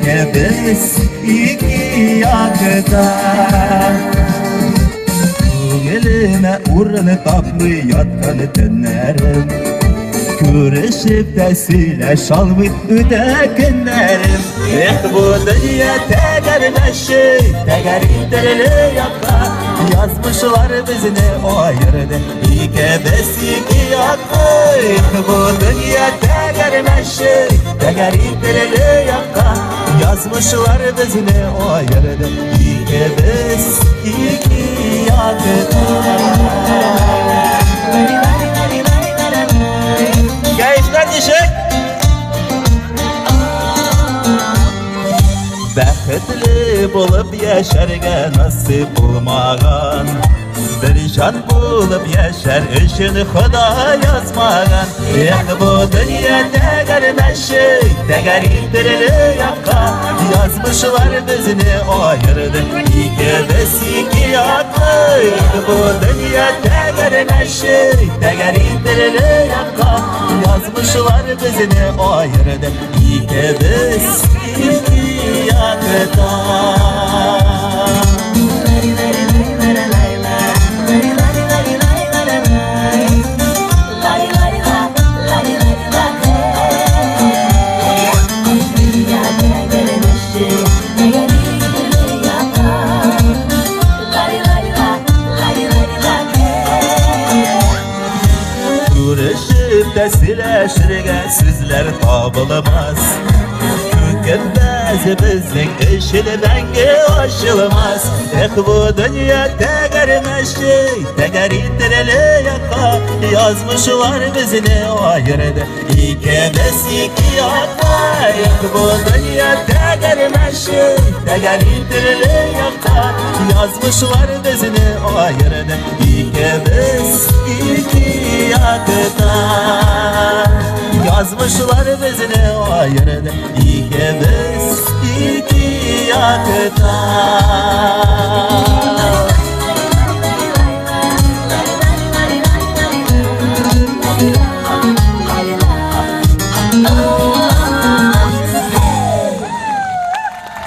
İkimiz iki yakada. Elime urunu taplı yatkan tenlerim, görüşüp de sileş almayıp ötekinlerim. Bu dünya tegerleşi, tegerleri yaka, yazmışlar bizini o ayırdı, İkimiz iki yaka. Bu dünya tegerleşi, tegerleri yaka, yazmışlar bizini o ayırdı, İkimiz iki yaka. Keyifler düşük. Bəxtli bulup yaşarga nasip olmagan, bir can bulup yaşar işini Xuda yazmagan. Bu dünya tegerleşi, tegerleri yaka, yazmışlar bizini ayırdı, İkimiz iki yaka. Bu dünya tegerleşi, tegerleri yaka, yazmışlar bizini ayırdı, İkimiz iki yakada. Görüşüp de sileşirge sizler tabılamaz, Kökünmez bizlik işini bengi aşılmaz. Bu dünya tegerleşi, tegerleri yaka, yazmışlar bizini ayırdı, İkimiz iki yaka. Bu dünya tegerleşi, tegerleri yaka, yazmışlar bizini ayırdı, İkimiz iki yakada. Yazmışlar bizini ayırdı, İkimiz iki yakada.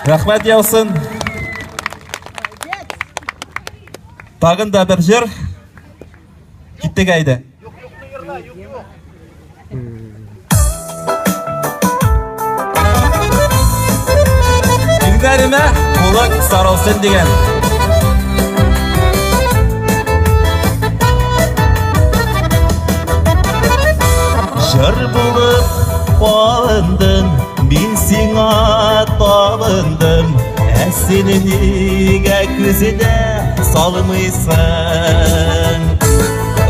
Rahmet yavsun. Tagın da bir jir. Gittik ayda. Dinlerime kulak sarılsın diyen. Jir bulup bağındın, min sina tabındım, Seni niye gözüne salmışsın?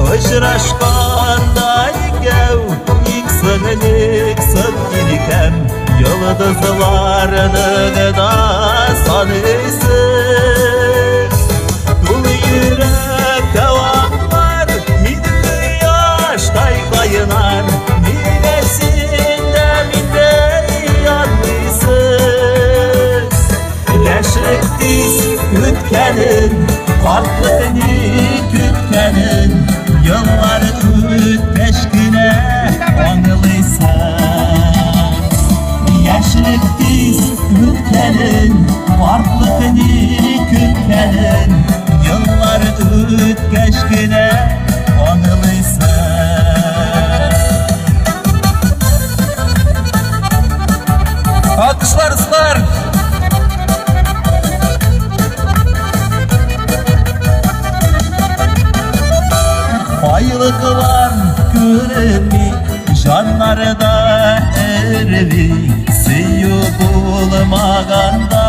Uçraşkanda ikev, iksin ilkem, yıldızlarını da sanıysın. Dolu yürek devamlar, minli yaştay kaynar, minesinde minne yanlısın. Yaşlık diz ütkenin, farklını kütkenin, yılları tut peşkine anılıysan. Yaşlık diz ütkenin, farklını kütkenin, yılları tut peşkine anılıysan. Alkışlar ıslar. Aylıklar göremi, canlarda ervi, Siyu bulmaganda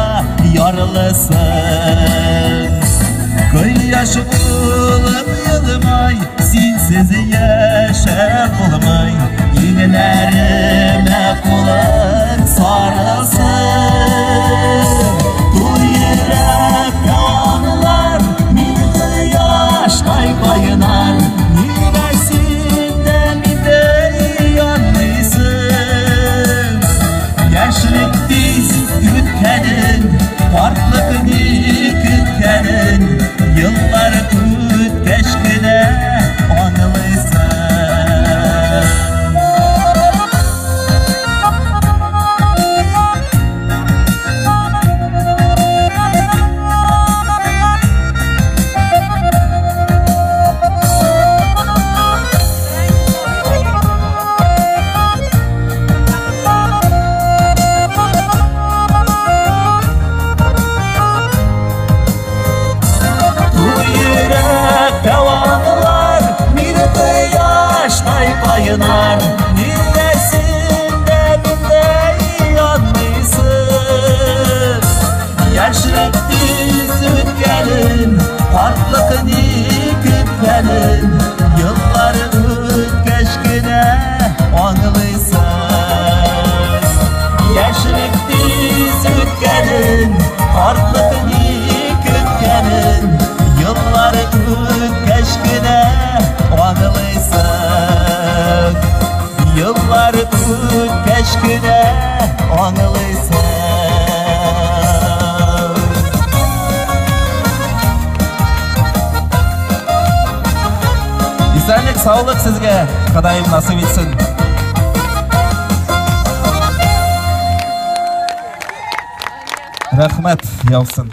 yarlısın. Kıyaş bulup yılmay, sensiz yaşar olmay, İğnelerime kulak sarılsın. Dul yürek yanlar, min kıyaş kaykayınar, yaşlık diz ütkenin, farklılığını kütkenin, yılları tut keşkine anılıysan. Esenlik, sağlık sizge. Kadayım nasip etsin. Rahmet yavsun.